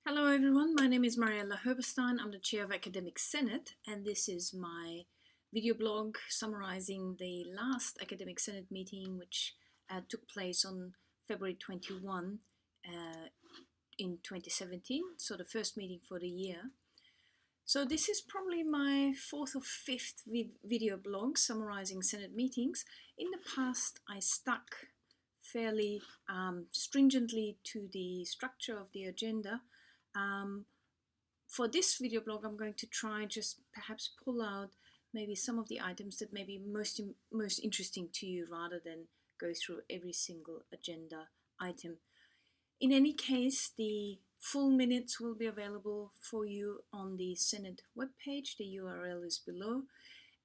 Hello everyone, my name is Mariella Herberstein. I'm the Chair of Academic Senate, and this is my video blog summarizing the last Academic Senate meeting, which took place on February 21 in 2017, so the first meeting for the year. So this is probably my fourth or fifth video blog summarizing Senate meetings. In the past, I stuck fairly stringently to the structure of the agenda. For this video blog, I'm going to try just perhaps pull out maybe some of the items that may be most interesting to you rather than go through every single agenda item. In any case, the full minutes will be available for you on the Senate webpage. The URL is below,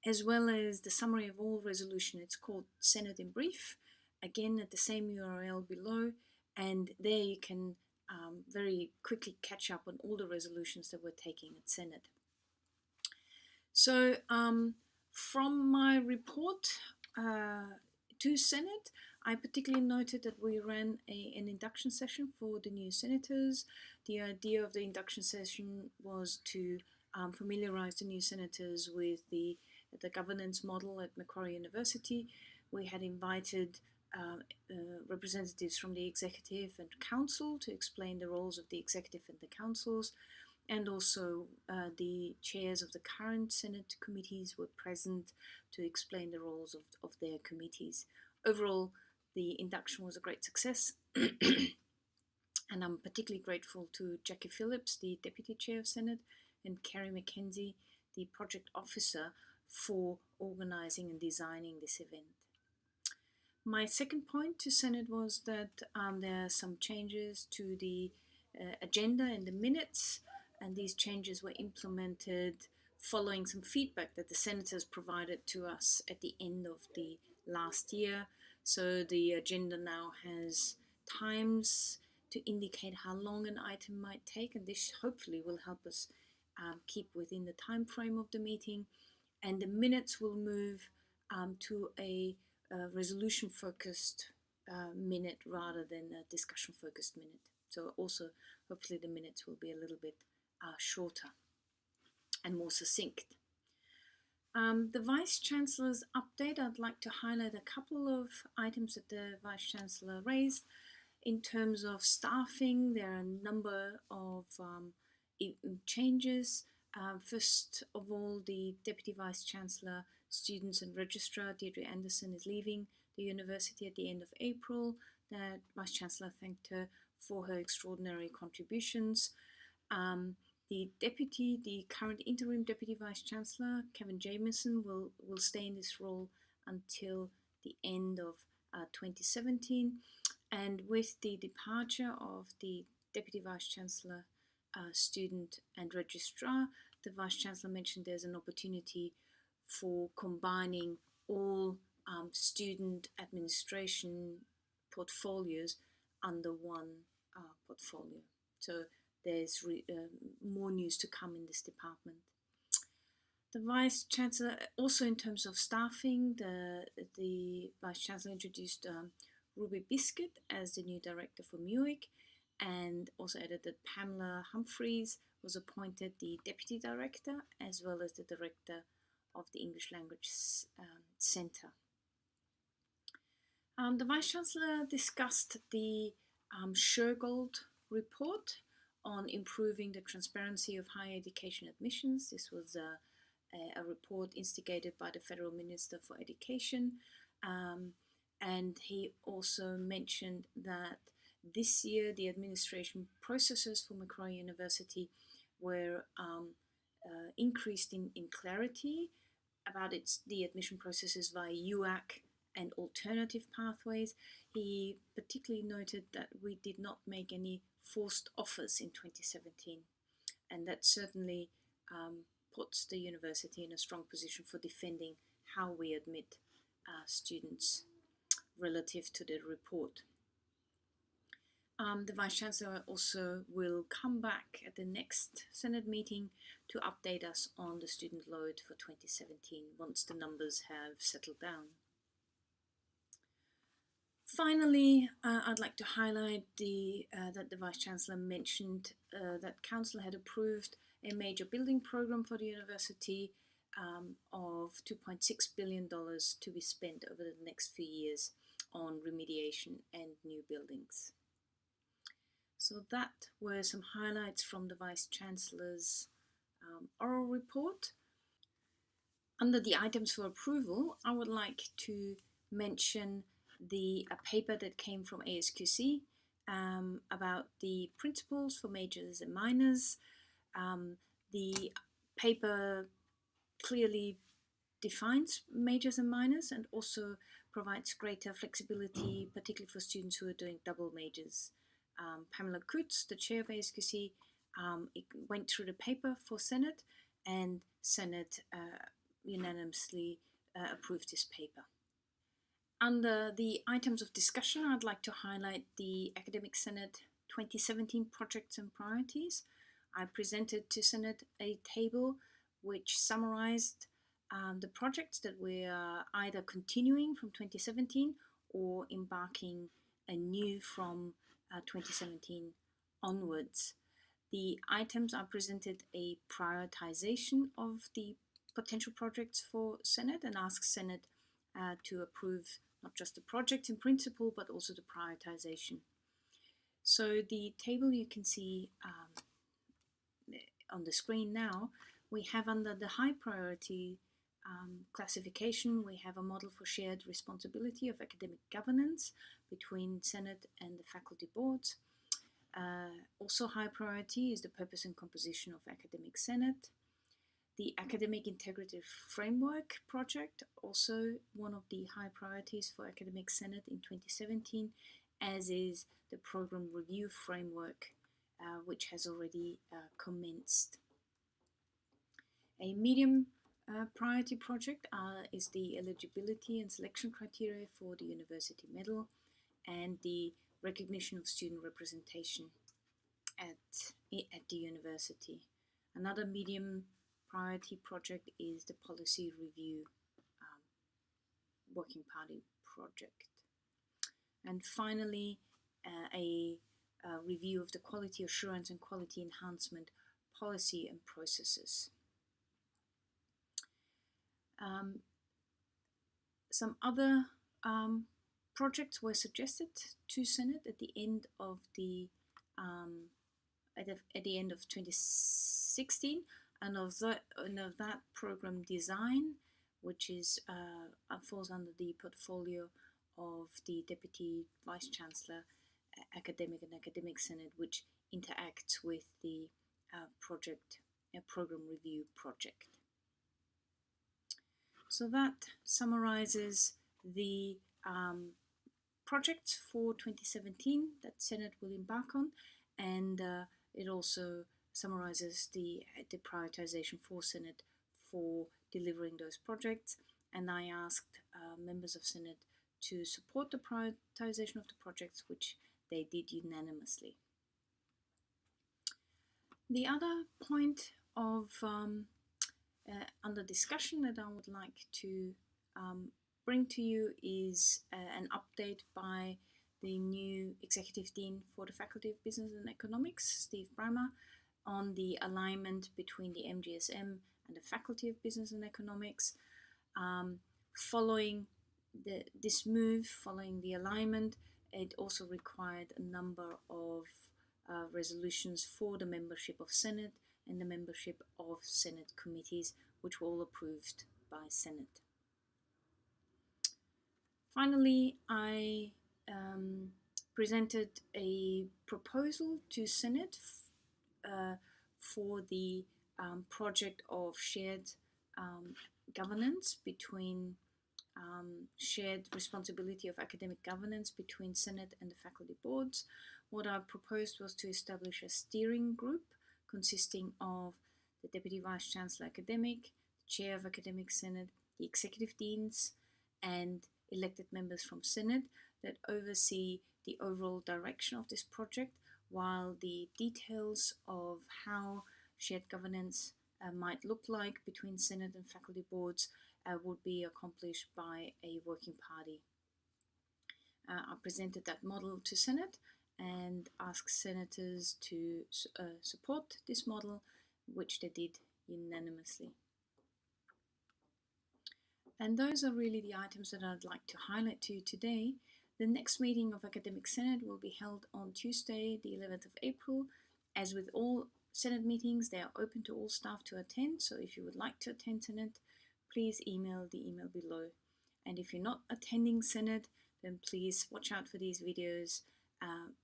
as well as the summary of all resolution. It's called Senate in Brief, again at the same URL below, and there you can very quickly catch up on all the resolutions that we're taking at Senate. So from my report to Senate, I particularly noted that we ran an induction session for the new senators. The idea of the induction session was to familiarize the new senators with the governance model at Macquarie University. We had invited representatives from the executive and council to explain the roles of the executive and the councils, and also the chairs of the current Senate committees were present to explain the roles of their committees. Overall, the induction was a great success, and I'm particularly grateful to Jackie Phillips, the Deputy Chair of Senate, and Kerry McKenzie, the Project Officer, for organizing and designing this event. My second point to Senate was that there are some changes to the agenda and the minutes, and these changes were implemented following some feedback that the senators provided to us at the end of the last year. So the agenda now has times to indicate how long an item might take, and this hopefully will help us keep within the time frame of the meeting. And the minutes will move to a resolution-focused minute rather than a discussion-focused minute. So also, hopefully the minutes will be a little bit shorter and more succinct. The Vice-Chancellor's update, I'd like to highlight a couple of items that the Vice-Chancellor raised. In terms of staffing, there are a number of changes. First of all, the Deputy Vice-Chancellor, Students and Registrar, Deirdre Anderson, is leaving the university at the end of April. The Vice-Chancellor thanked her for her extraordinary contributions. The current interim Deputy Vice-Chancellor, Kevin Jamieson, will stay in this role until the end of 2017. And with the departure of the Deputy Vice-Chancellor, Student and Registrar, the Vice-Chancellor mentioned there's an opportunity for combining all student administration portfolios under one portfolio. So there's more news to come in this department. The Vice-Chancellor, also in terms of staffing, the Vice-Chancellor introduced Ruby Biscuit as the new director for MUIC, and also added that Pamela Humphreys was appointed the Deputy Director as well as the Director of the English Language Centre. The Vice-Chancellor discussed the Shergold report on improving the transparency of higher education admissions. This was a report instigated by the Federal Minister for Education, and he also mentioned that this year the administration processes for Macquarie University were increased in clarity about the admission processes via UAC and alternative pathways. He particularly noted that we did not make any forced offers in 2017, and that certainly puts the university in a strong position for defending how we admit students relative to the report. The Vice-Chancellor also will come back at the next Senate meeting to update us on the student load for 2017 once the numbers have settled down. Finally, I'd like to highlight that the Vice-Chancellor mentioned that Council had approved a major building program for the university of $2.6 billion to be spent over the next few years on remediation and new buildings. So that were some highlights from the Vice-Chancellor's oral report. Under the items for approval, I would like to mention a paper that came from ASQC about the principles for majors and minors. The paper clearly defines majors and minors and also provides greater flexibility, particularly for students who are doing double majors. Pamela Coutts, the chair of ASQC, went through the paper for Senate, and Senate unanimously approved this paper. Under the items of discussion, I'd like to highlight the Academic Senate 2017 projects and priorities. I presented to Senate a table which summarized the projects that we are either continuing from 2017 or embarking anew from 2017 onwards. The items are presented a prioritization of the potential projects for Senate and ask Senate to approve not just the project in principle but also the prioritization. So the table you can see on the screen now, we have under the high priority classification, we have a model for shared responsibility of academic governance between Senate and the faculty boards. Also high priority is the purpose and composition of Academic Senate. The Academic Integrity Framework project, also one of the high priorities for Academic Senate in 2017, as is the Program Review Framework, which has already commenced. A medium priority project is the eligibility and selection criteria for the University Medal and the recognition of student representation at the university. Another medium priority project is the Policy Review Working Party project. And finally, a review of the quality assurance and quality enhancement policy and processes. Some other projects were suggested to Senate at the end of at the end of 2016, and of that program design, which is falls under the portfolio of the Deputy Vice Chancellor, Academic and Academic Senate, which interacts with the program review project. So that summarizes the projects for 2017 that Senate will embark on, and it also summarizes the prioritization for Senate for delivering those projects. And I asked members of Senate to support the prioritization of the projects, which they did unanimously. The other point of under discussion that I would like to bring to you is an update by the new Executive Dean for the Faculty of Business and Economics, Steve Brammer, on the alignment between the MGSM and the Faculty of Business and Economics. Following this move, following the alignment, it also required a number of resolutions for the membership of Senate and the membership of Senate committees, which were all approved by Senate. Finally, I presented a proposal to Senate for the project of shared governance between shared responsibility of academic governance between Senate and the faculty boards. What I proposed was to establish a steering group consisting of the Deputy Vice Chancellor Academic, the Chair of Academic Senate, the Executive Deans, and elected members from Senate that oversee the overall direction of this project, while the details of how shared governance might look like between Senate and faculty boards would be accomplished by a working party. I presented that model to Senate and asked senators to support this model, which they did unanimously. And those are really the items that I'd like to highlight to you today. The next meeting of Academic Senate will be held on Tuesday, the 11th of April. As with all Senate meetings, they are open to all staff to attend. So if you would like to attend Senate, please email the email below. And if you're not attending Senate, then please watch out for these videos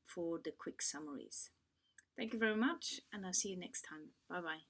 for the quick summaries. Thank you very much, and I'll see you next time. Bye-bye.